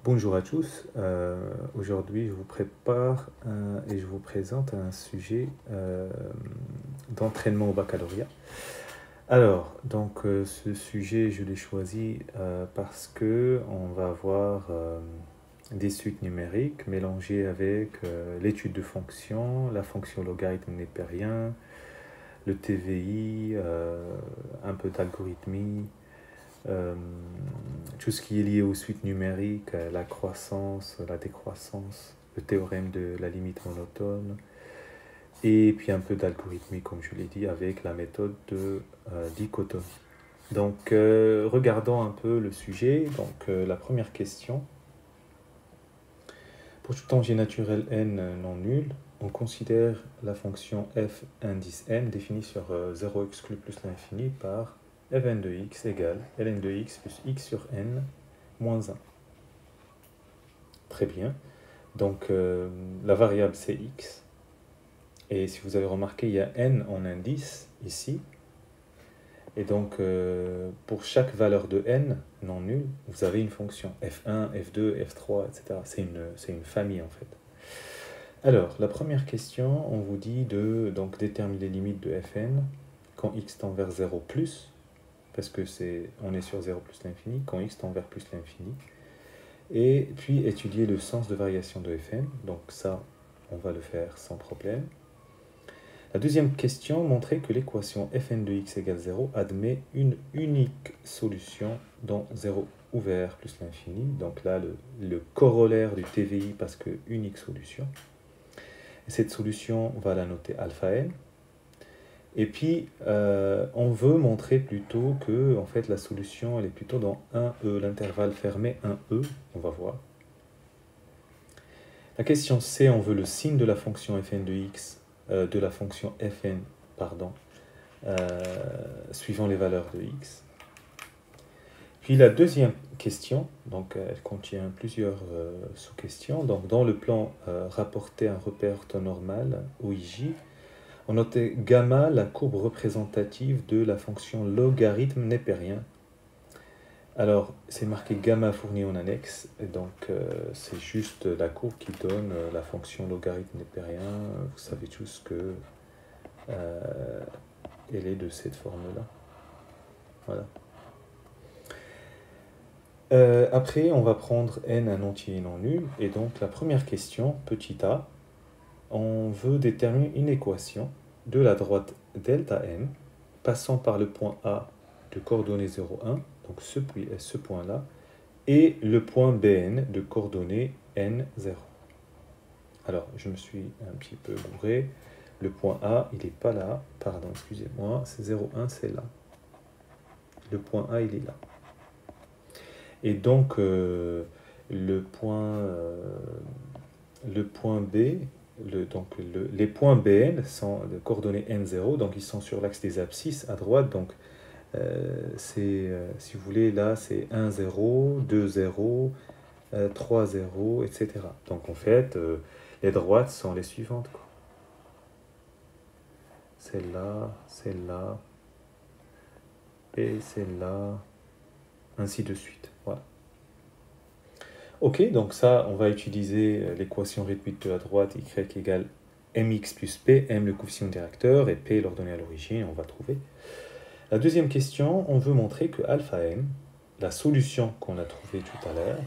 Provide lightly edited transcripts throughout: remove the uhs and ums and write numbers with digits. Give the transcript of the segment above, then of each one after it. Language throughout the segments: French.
Bonjour à tous. Aujourd'hui, je vous prépare et je vous présente un sujet d'entraînement au baccalauréat. Alors, ce sujet, je l'ai choisi parce que on va avoir des suites numériques mélangées avec l'étude de fonctions, la fonction logarithme népérien, le TVI, un peu d'algorithmie, euh, tout ce qui est lié aux suites numériques, la croissance, la décroissance, le théorème de la limite monotone, et puis un peu d'algorithmie, comme je l'ai dit, avec la méthode de dichotomie. Donc, regardons un peu le sujet. La première question. Pour tout tangent naturel n non nul, on considère la fonction f indice n définie sur 0 exclu plus l'infini par fn de x égale ln de x plus x sur n moins 1. Très bien. Donc, la variable c'est x. Et si vous avez remarqué, il y a n en indice ici. Et donc, pour chaque valeur de n non nulle, vous avez une fonction f1, f2, f3, etc. C'est une famille en fait. Alors, la première question, on vous dit de déterminer les limites de fn quand x tend vers 0 plus, parce que on est sur 0 plus l'infini, quand x tend vers plus l'infini. Et puis étudier le sens de variation de fn. Donc ça, on va le faire sans problème. La deuxième question, montrer que l'équation fn de x égale 0 admet une unique solution dans 0 ouvert plus l'infini. Donc là, le corollaire du TVI parce que unique solution. Et cette solution, on va la noter alpha n. Et puis, on veut montrer plutôt que en fait, la solution elle est plutôt dans 1e, l'intervalle fermé 1e, on va voir. La question C, on veut le signe de la fonction fn de x, de la fonction fn, pardon, suivant les valeurs de x. Puis la deuxième question, donc elle contient plusieurs sous-questions. Donc dans le plan rapporter un repère orthonormal, OIJ, on notait gamma la courbe représentative de la fonction logarithme népérien. Alors, c'est marqué gamma fourni en annexe, et donc c'est juste la courbe qui donne la fonction logarithme népérien. Vous savez tous que elle est de cette forme-là. Voilà. Après, on va prendre n un entier non nul, et donc la première question, petit a, on veut déterminer une équation de la droite delta n, passant par le point A de coordonnées 0, 1, donc ce point-là, et le point Bn de coordonnées n, 0. Alors, je me suis un petit peu bourré. Le point A, il n'est pas là. Pardon, excusez-moi. C'est 0, 1, c'est là. Le point A, il est là. Et donc, le point B, les points BN sont de coordonnées N0, donc ils sont sur l'axe des abscisses à droite. Donc, si vous voulez, là, c'est 1, 0, 2, 0, 3, 0, etc. Donc, en fait, les droites sont les suivantes, quoi. Celle-là, et celle-là, ainsi de suite. Voilà. Ok, donc ça, on va utiliser l'équation réduite de la droite y égale mx plus p, m le coefficient directeur et p l'ordonnée à l'origine, on va trouver. La deuxième question, on veut montrer que alpha m, la solution qu'on a trouvée tout à l'heure,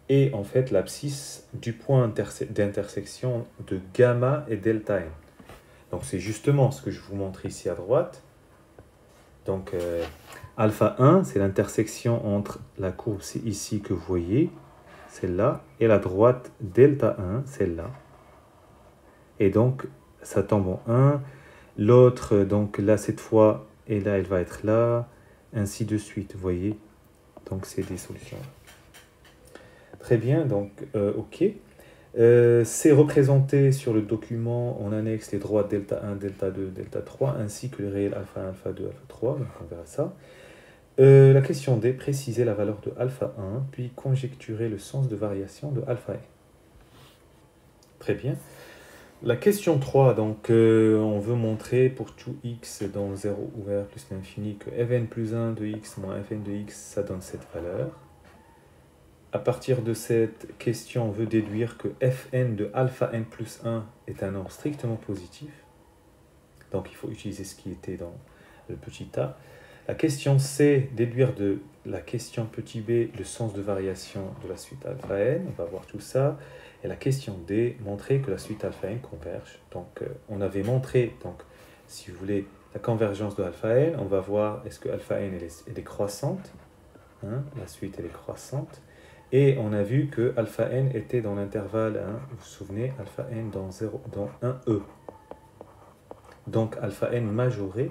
est en fait l'abscisse du point d'intersection de gamma et delta n. Donc c'est justement ce que je vous montre ici à droite. Donc alpha 1, c'est l'intersection entre la courbe ici que vous voyez, celle-là, et la droite delta 1, celle-là. Et donc ça tombe en 1. L'autre, donc là cette fois, et là elle va être là, ainsi de suite, vous voyez. Donc c'est des solutions. Très bien, donc ok. C'est représenté sur le document en annexe les droites delta 1, delta 2, delta 3, ainsi que les réels alpha 1, alpha 2, alpha 3. Donc on verra ça. La question D, préciser la valeur de alpha 1, puis conjecturer le sens de variation de alpha n. Très bien. La question 3, donc on veut montrer pour tout x dans 0 ouvert plus l'infini que fn plus 1 de x moins fn de x, ça donne cette valeur. à partir de cette question, on veut déduire que fn de alpha n plus 1 est un nombre strictement positif. Donc il faut utiliser ce qui était dans le petit a. La question C, déduire de la question petit b le sens de variation de la suite alpha n. On va voir tout ça. Et la question D, montrer que la suite alpha n converge. Donc on avait montré, donc, si vous voulez, la convergence de alpha n. On va voir est-ce que alpha n elle est croissante. Hein, la suite elle est croissante. Et on a vu que alpha n était dans l'intervalle, hein, vous vous souvenez, alpha n dans 1e. Donc alpha n majoré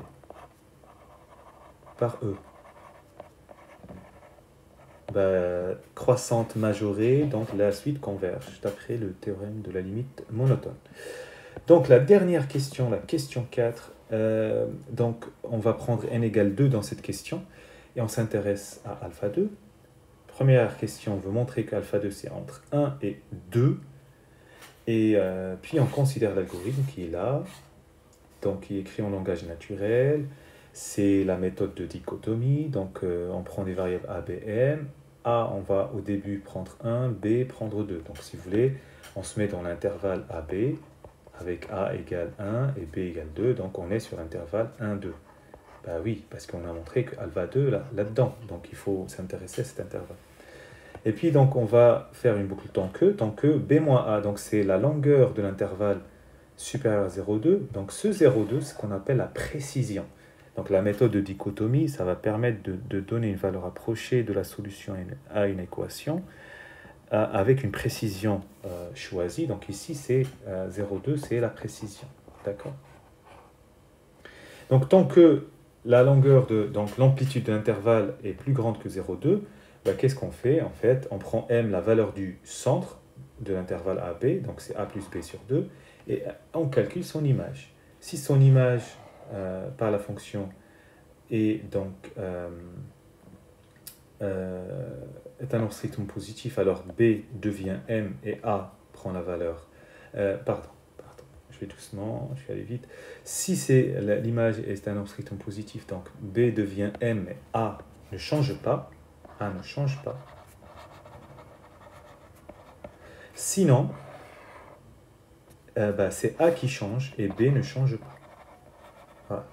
par e. Croissante majorée, donc la suite converge, d'après le théorème de la limite monotone. Donc la dernière question, la question 4, donc on va prendre n égale 2 dans cette question, et on s'intéresse à alpha 2. Première question, on veut montrer que alpha 2 c'est entre 1 et 2, et puis on considère l'algorithme qui est là, donc qui est écrit en langage naturel. C'est la méthode de dichotomie, donc on prend des variables a, b, m. A, on va au début prendre 1, b, prendre 2. Donc si vous voulez, on se met dans l'intervalle AB, avec a égale 1 et b égale 2, donc on est sur l'intervalle 1, 2. Ben oui, parce qu'on a montré que alpha 2 là-dedans, donc il faut s'intéresser à cet intervalle. Et puis donc on va faire une boucle tant que b-a, donc c'est la longueur de l'intervalle supérieur à 0,2, donc ce 0,2, c'est ce qu'on appelle la précision. Donc la méthode de dichotomie, ça va permettre de donner une valeur approchée de la solution à une équation avec une précision choisie. Donc ici, c'est 0,2, c'est la précision. D'accord? Donc tant que la longueur donc l'amplitude de l'intervalle est plus grande que 0,2, ben, qu'est-ce qu'on fait? En fait, on prend m, la valeur du centre de l'intervalle AB, donc c'est a plus b sur 2, et on calcule son image. Si son image par la fonction est donc est un nombre strictement positif, alors b devient m et a prend la valeur. Pardon, je vais doucement, je vais aller vite. Si l'image est un nombre strictement positif, donc b devient m et a ne change pas. A ne change pas. Sinon, c'est a qui change et b ne change pas. Voilà.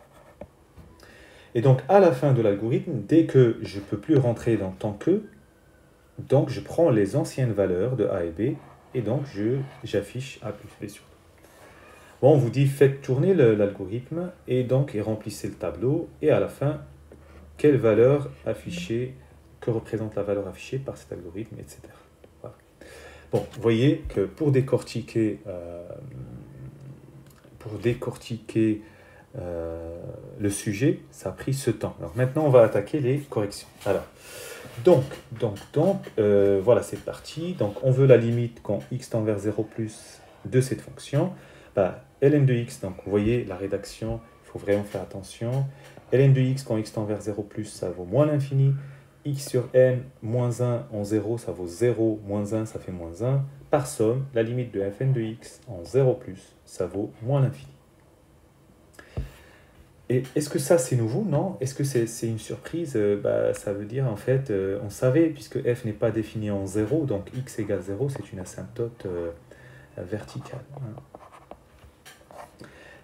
Et donc, à la fin de l'algorithme, dès que je ne peux plus rentrer dans tant que, donc je prends les anciennes valeurs de a et b, et donc j'affiche a plus b sur 2. Bon, on vous dit, faites tourner l'algorithme, et donc remplissez le tableau, et à la fin, quelle valeur affichée, que représente la valeur affichée par cet algorithme, etc. Voilà. Bon, vous voyez que pour décortiquer le sujet, ça a pris ce temps. Alors maintenant, on va attaquer les corrections. Alors, voilà, c'est parti. Donc, on veut la limite quand x tend vers 0 plus de cette fonction. Ln de x, donc vous voyez la rédaction, il faut vraiment faire attention. Ln de x quand x tend vers 0 plus, ça vaut moins l'infini. X sur n moins 1 en 0, ça vaut 0, moins 1, ça fait moins 1. Par somme, la limite de fn de x en 0 plus, ça vaut moins l'infini. Et est-ce que ça c'est nouveau? Non. Est-ce que c'est une surprise? Ça veut dire en fait, on savait, puisque f n'est pas défini en 0, donc x égale 0, c'est une asymptote verticale.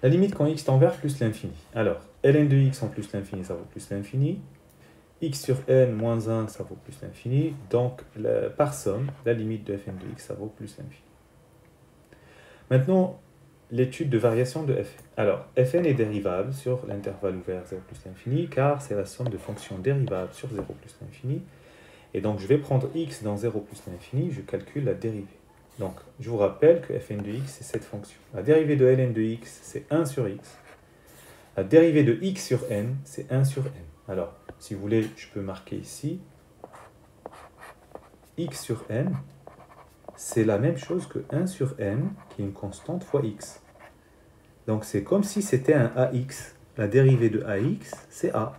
La limite quand x tend vers plus l'infini. Alors, ln de x en plus l'infini, ça vaut plus l'infini. X sur n moins 1, ça vaut plus l'infini. Donc, par somme, la limite de fn de x, ça vaut plus l'infini. Maintenant, l'étude de variation de fn. Alors, fn est dérivable sur l'intervalle ouvert 0 plus l'infini, car c'est la somme de fonctions dérivables sur 0 plus l'infini. Et donc, je vais prendre x dans 0 plus l'infini, je calcule la dérivée. Donc, je vous rappelle que fn de x, c'est cette fonction. La dérivée de ln de x, c'est 1 sur x. La dérivée de x sur n, c'est 1 sur n. Alors, si vous voulez, je peux marquer ici x sur n, c'est la même chose que 1 sur n, qui est une constante, fois x. Donc, c'est comme si c'était un ax. La dérivée de ax, c'est a.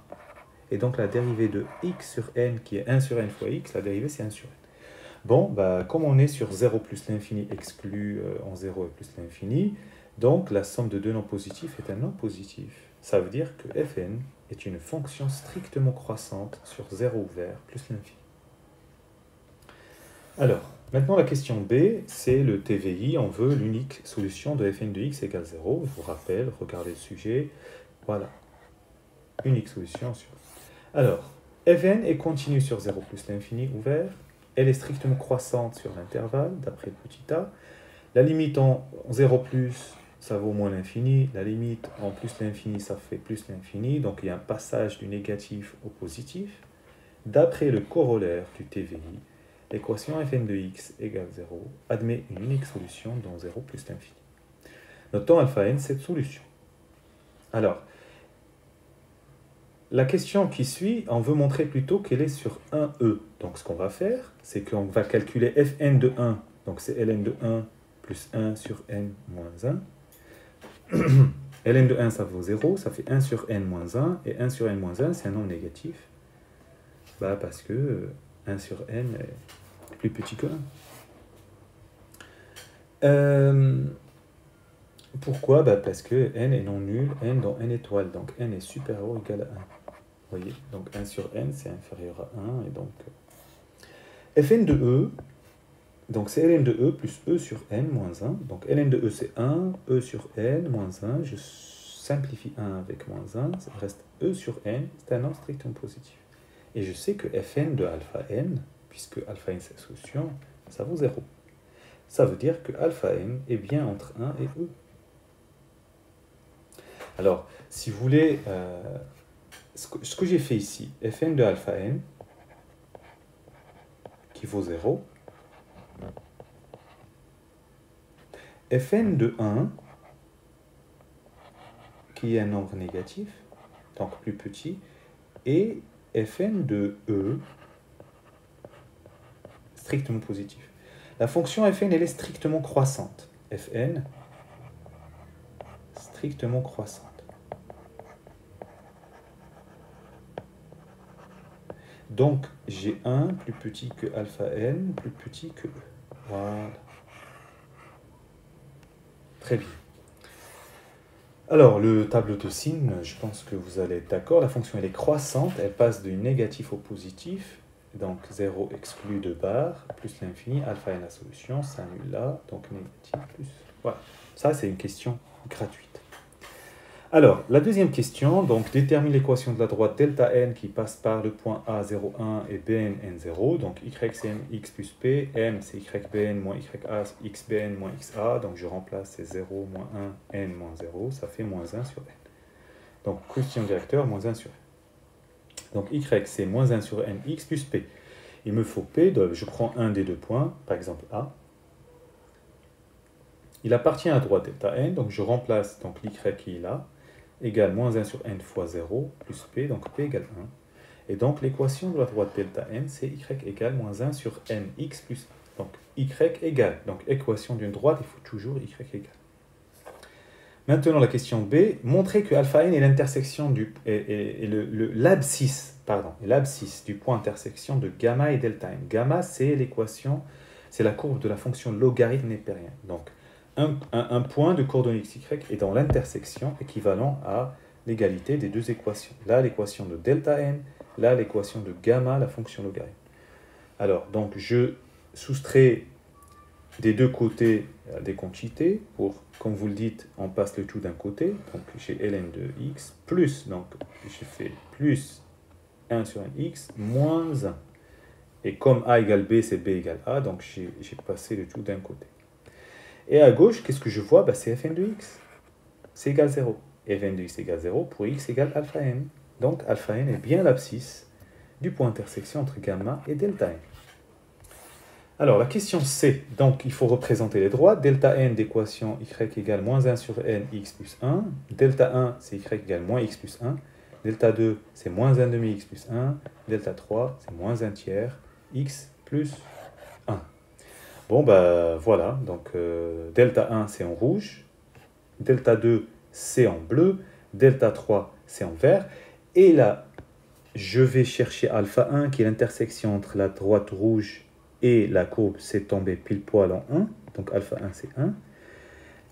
Et donc, la dérivée de x sur n, qui est 1 sur n fois x, la dérivée, c'est 1 sur n. Bon, comme on est sur 0 plus l'infini exclu en 0 et plus l'infini, donc la somme de deux nombres positifs est un nombre positif. Ça veut dire que fn est une fonction strictement croissante sur 0 ouvert plus l'infini. Alors, maintenant la question B, c'est le TVI, on veut l'unique solution de fn de x égale 0. Je vous rappelle, regardez le sujet, voilà, unique solution sur... Alors, fn est continue sur 0 plus l'infini ouvert, elle est strictement croissante sur l'intervalle, d'après le petit a. La limite en 0 plus, ça vaut moins l'infini, la limite en plus l'infini, ça fait plus l'infini, donc il y a un passage du négatif au positif. D'après le corollaire du TVI, l'équation fn de x égale 0 admet une unique solution dans 0 plus l'infini. Notons alpha n cette solution. Alors, la question qui suit, on veut montrer plutôt qu'elle est sur 1e. Donc ce qu'on va faire, c'est qu'on va calculer fn de 1, donc c'est ln de 1 plus 1 sur n moins 1. ln de 1, ça vaut 0, ça fait 1 sur n moins 1, et 1 sur n moins 1, c'est un nombre négatif. Bah, parce que 1 sur n est plus petit que 1. Pourquoi? Bah, parce que n est non nul, n dans n étoile, donc n est supérieur ou égal à 1. Vous voyez, donc 1 sur n, c'est inférieur à 1, et donc... fn de e, donc c'est ln de e plus e sur n moins 1, donc ln de e c'est 1, e sur n moins 1, je simplifie 1 avec moins 1, ça reste e sur n, c'est un nombre strictement positif. Et je sais que fn de alpha n, puisque alpha n c'est la solution, ça vaut 0. Ça veut dire que alpha n est bien entre 1 et e. Alors, si vous voulez, ce que j'ai fait ici, fn de alpha n, qui vaut 0, fn de 1, qui est un nombre négatif, donc plus petit, et fn de e, strictement positif. La fonction fn, elle est strictement croissante. Fn, strictement croissante. Donc, j'ai 1 plus petit que alpha n, plus petit que e. Voilà. Très bien. Alors, le tableau de signes, je pense que vous allez être d'accord. La fonction, elle est croissante. Elle passe du négatif au positif. Donc, 0 exclu de barre, plus l'infini. Alpha n la solution, ça annule là. Donc, négatif plus... Voilà. Ça, c'est une question gratuite. Alors, la deuxième question, donc détermine l'équation de la droite delta n qui passe par le point A 0, 1 et Bn n0. Donc y c'est mx plus p, m c'est ybn moins ya, xbn moins xa. Donc je remplace ces 0 moins 1, n moins 0, ça fait moins 1 sur n. Donc question directeur, moins 1 sur n. Donc y c'est moins 1 sur n, x plus p. Il me faut p, je prends un des deux points, par exemple A. Il appartient à droite delta n, donc je remplace donc l'y qui est là, égale moins 1 sur n fois 0, plus p, donc p égale 1. Et donc l'équation de la droite delta n, c'est y égale moins 1 sur nx plus 1. Donc y égale, donc équation d'une droite, il faut toujours y égale. Maintenant la question B, montrer que alpha n est l'intersection du... l'abscisse du point intersection de gamma et delta n. Gamma, c'est l'équation, c'est la courbe de la fonction logarithme népérien. Donc un point de coordonnées x, y est dans l'intersection équivalent à l'égalité des deux équations. Là, l'équation de delta n, là, l'équation de gamma, la fonction logarithme. Alors, donc, je soustrais des deux côtés des quantités. Pour, comme vous le dites, on passe le tout d'un côté. Donc, j'ai ln de x plus, donc, j'ai fait plus 1 sur nx moins 1. Et comme a égale b, c'est b égale a, donc j'ai passé le tout d'un côté. Et à gauche, qu'est-ce que je vois? C'est fn de x. C'est égal 0. Fn de x égale 0 pour x égale alpha n. Donc alpha n est bien l'abscisse du point d'intersection entre gamma et delta n. Alors la question C, donc il faut représenter les droites. Delta n d'équation y égale moins 1 sur n x plus 1. Delta 1, c'est y égale moins x plus 1. Delta 2, c'est moins 1 demi x plus 1. Delta 3, c'est moins 1 tiers x plus 1. Bon, voilà, donc delta 1 c'est en rouge, delta 2 c'est en bleu, delta 3 c'est en vert, et là, je vais chercher alpha 1 qui est l'intersection entre la droite rouge et la courbe, c'est tombé pile poil en 1, donc alpha 1 c'est 1.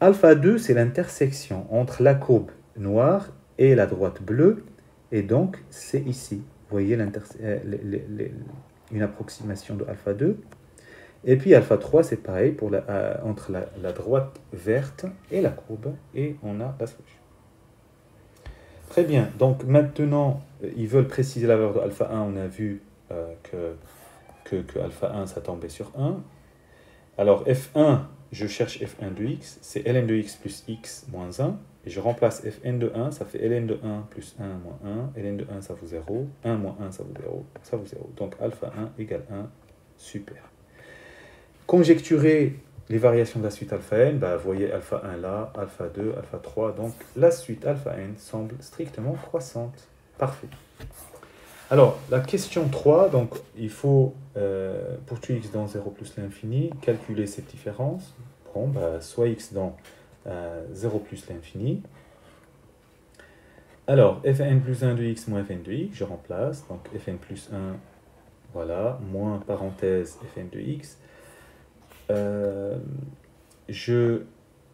Alpha 2 c'est l'intersection entre la courbe noire et la droite bleue, et donc c'est ici, vous voyez une approximation de alpha 2. Et puis alpha 3, c'est pareil pour entre la droite verte et la courbe, et on a la solution. Très bien, donc maintenant, ils veulent préciser la valeur de alpha 1, on a vu que alpha 1, ça tombait sur 1. Alors f1, je cherche fn de x, c'est ln de x plus x moins 1, et je remplace fn de 1, ça fait ln de 1 plus 1 moins 1, ln de 1 ça vaut 0, 1 moins 1 ça vaut 0, ça vaut 0. Donc alpha 1 égale 1, super. Conjecturer les variations de la suite alpha n, bah, vous voyez alpha 1 là, alpha 2, alpha 3, donc la suite alpha n semble strictement croissante. Parfait. Alors, la question 3, donc il faut, pour tout x dans 0 plus l'infini, calculer cette différence. Bon, bah, soit x dans 0 plus l'infini. Alors, fn plus 1 de x moins fn de x, je remplace. Donc, fn plus 1, voilà, moins parenthèse fn de x. Je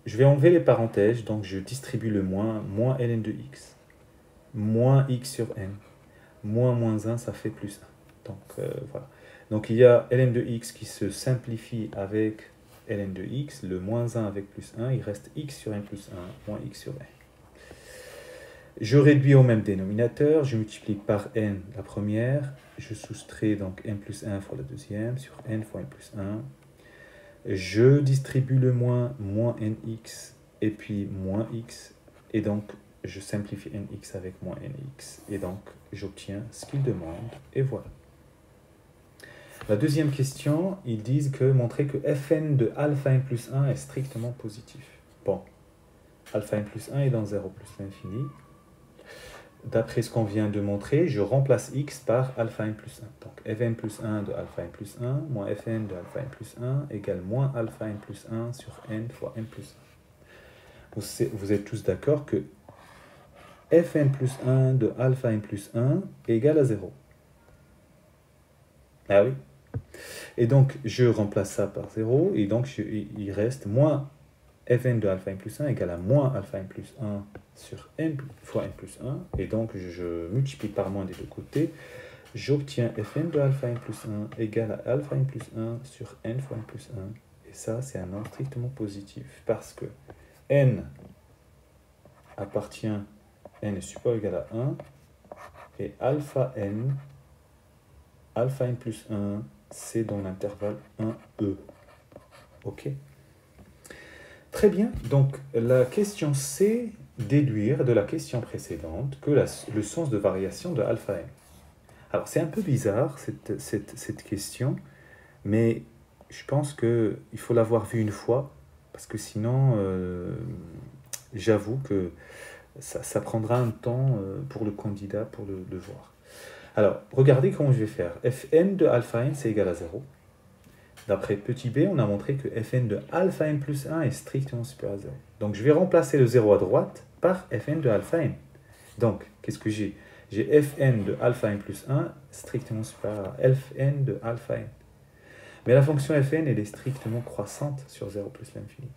vais enlever les parenthèses, donc je distribue le moins ln de x, moins x sur n. Moins 1, ça fait plus 1. Donc, voilà. Donc, il y a ln de x qui se simplifie avec ln de x, le moins 1 avec plus 1, il reste x sur n plus 1, moins x sur n. Je réduis au même dénominateur, je multiplie par n la première, je soustrais donc n plus 1 fois la deuxième, sur n fois n plus 1. Je distribue le moins nx, et puis moins x, et donc je simplifie nx avec moins nx, et donc j'obtiens ce qu'ils demandent, et voilà. La deuxième question, ils disent que montrer que fn de alpha n plus 1 est strictement positif. Bon, alpha n plus 1 est dans 0 plus l'infini. D'après ce qu'on vient de montrer, je remplace x par alpha n plus 1. Donc fn plus 1 de alpha n plus 1 moins fn de alpha n plus 1 égale moins alpha n plus 1 sur n fois n plus 1. Vous êtes tous d'accord que fn plus 1 de alpha n plus 1 est égal à 0. Ah oui. Et donc, je remplace ça par 0, et donc il reste moins fn de alpha n plus 1 égale à moins alpha n plus 1 sur n fois n plus 1, et donc je multiplie par moins des deux côtés, j'obtiens fn de alpha n plus 1 égale à alpha n plus 1 sur n fois n plus 1, et ça c'est un nombre strictement positif, parce que n appartient, n est supérieur ou égal à 1, et alpha n plus 1, c'est dans l'intervalle 1e. Ok? Très bien. Donc, la question C, déduire de la question précédente que le sens de variation de alpha n. Alors, c'est un peu bizarre, cette question, mais je pense qu'il faut l'avoir vue une fois, parce que sinon, j'avoue que ça prendra un temps pour le candidat pour le voir. Alors, regardez comment je vais faire. Fn de alpha n, c'est égal à 0. D'après petit b, on a montré que fn de alpha n plus 1 est strictement supérieur à 0. Donc, je vais remplacer le 0 à droite par fn de alpha n. Donc, qu'est-ce que j'ai? J'ai fn de alpha n plus 1 strictement supérieur à fn de alpha n. Mais la fonction fn, elle est strictement croissante sur 0 plus l'infini.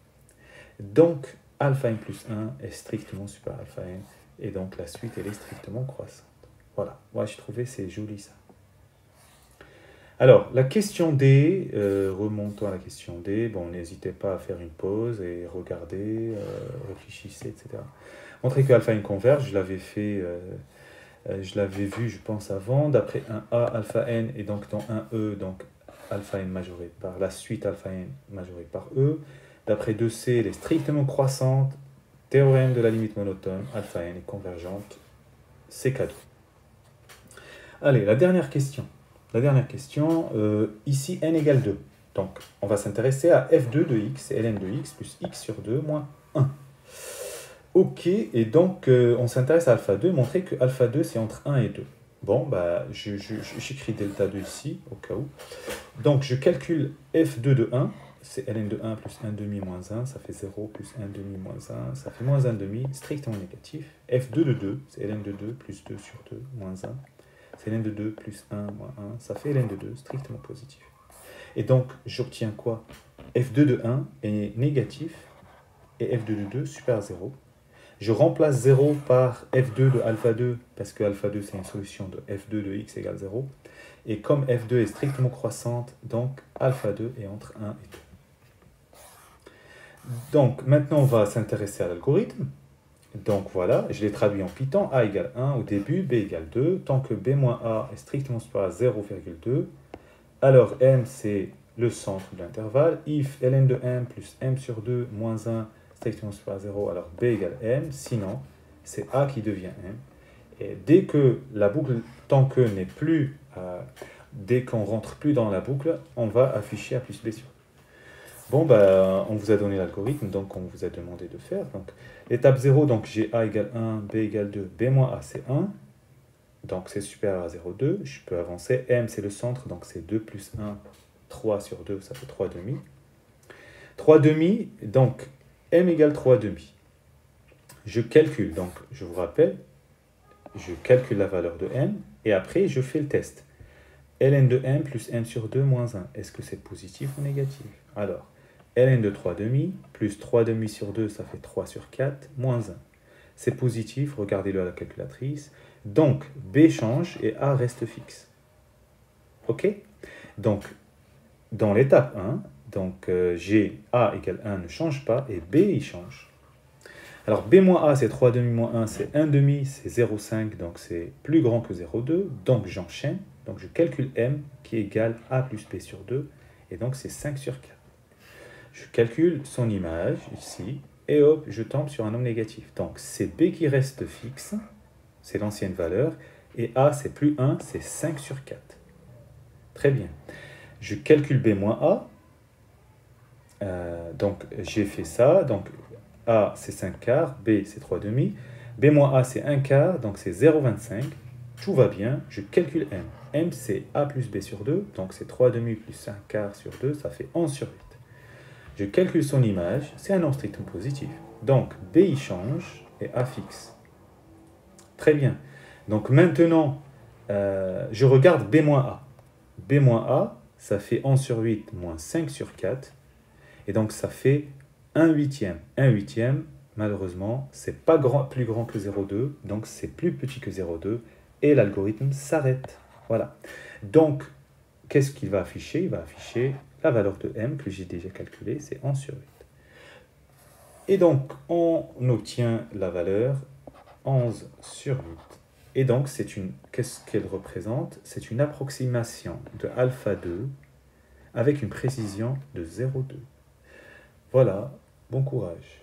Donc, alpha n plus 1 est strictement supérieur à alpha n. Et donc, la suite, elle est strictement croissante. Voilà, moi j'ai trouvé c'est joli ça. Alors, la question D, remontons à la question D. Bon, n'hésitez pas à faire une pause et regarder, réfléchissez, etc. Montrer que alpha n converge, je l'avais fait, je l'avais vu, je pense, avant. D'après un A, alpha n, et donc dans un E, donc alpha n majoré par la suite alpha n majoré par E. D'après 2C, elle est strictement croissante. Théorème de la limite monotone, alpha n est convergente. C'est cadeau. Allez, la dernière question. Ici, n égale 2. Donc, on va s'intéresser à f2 de x, c'est ln de x plus x sur 2 moins 1. Ok, et donc, on s'intéresse à alpha 2, montrer que alpha 2, c'est entre 1 et 2. Bon, bah, j'écris delta 2 ici, au cas où. Donc, je calcule f2 de 1, c'est ln de 1 plus 1 demi moins 1, ça fait 0 plus 1 demi moins 1, ça fait moins 1 demi, strictement négatif. f2 de 2, c'est ln de 2 plus 2 sur 2 moins 1. C'est ln de 2 plus 1 moins 1, ça fait ln de 2 strictement positif. Et donc, j'obtiens quoi? F2 de 1 est négatif et F2 de 2 supérieur à 0. Je remplace 0 par f2 de alpha 2, parce que alpha 2 c'est une solution de f2 de x égale 0. Et comme f2 est strictement croissante, donc alpha 2 est entre 1 et 2. Donc maintenant on va s'intéresser à l'algorithme. Donc voilà, je l'ai traduit en Python, a égale 1 au début, b égale 2, tant que b moins a est strictement supérieur à 0,2, alors m c'est le centre de l'intervalle, if ln de m plus m sur 2 moins 1 strictement supérieur à 0, alors b égale m, sinon c'est a qui devient m. Et dès que la boucle, tant que n'est plus, dès qu'on rentre plus dans la boucle, on va afficher a plus b sur 2. Bon, bah, on vous a donné l'algorithme, donc on vous a demandé de faire. Donc, l'étape 0, donc j'ai a égale 1, b égale 2, b moins a c'est 1. Donc c'est supérieur à 0,2. Je peux avancer. M c'est le centre, donc c'est 2 plus 1, 3 sur 2, ça fait 3 demi. 3 demi, donc m égale 3 demi. Je calcule, donc je vous rappelle, je calcule la valeur de m, et après je fais le test. ln de m plus m sur 2 moins 1, est-ce que c'est positif ou négatif? Alors, ln de 3 demi, plus 3 demi sur 2, ça fait 3 sur 4, moins 1. C'est positif, regardez-le à la calculatrice. Donc, b change et a reste fixe. OK? Donc, dans l'étape 1, donc, j'ai a égale 1 ne change pas, et b, il change. Alors, b moins a, c'est 3 demi moins 1, c'est 1 demi, c'est 0,5, donc c'est plus grand que 0,2. Donc, j'enchaîne. Donc, je calcule m qui égale a plus b sur 2, et donc c'est 5 sur 4. Je calcule son image, ici, et hop, je tombe sur un nombre négatif. Donc, c'est b qui reste fixe, c'est l'ancienne valeur, et a, c'est plus 1, c'est 5 sur 4. Très bien. Je calcule b moins a, donc j'ai fait ça, donc a, c'est 5 quarts, b, c'est 3 demi, b moins a, c'est 1 quart, donc c'est 0,25. Tout va bien, je calcule m. M, c'est a plus b sur 2, donc c'est 3 demi plus 1 quart sur 2, ça fait 11 sur 8. Je calcule son image, c'est un nombre strictement positif. Donc, b, il change, et a fixe. Très bien. Donc maintenant, je regarde b moins a. b moins a, ça fait 11 sur 8 moins 5 sur 4. Et donc, ça fait 1 huitième. 1 huitième, malheureusement, c'est pas plus grand que 0,2, donc c'est plus petit que 0,2, et l'algorithme s'arrête. Voilà. Donc, qu'est-ce qu'il va afficher? Il va afficher la valeur de m que j'ai déjà calculée, c'est 11 sur 8. Et donc, on obtient la valeur 11 sur 8. Et donc, qu'est-ce qu'elle représente? C'est une approximation de alpha 2 avec une précision de 0,2. Voilà, bon courage.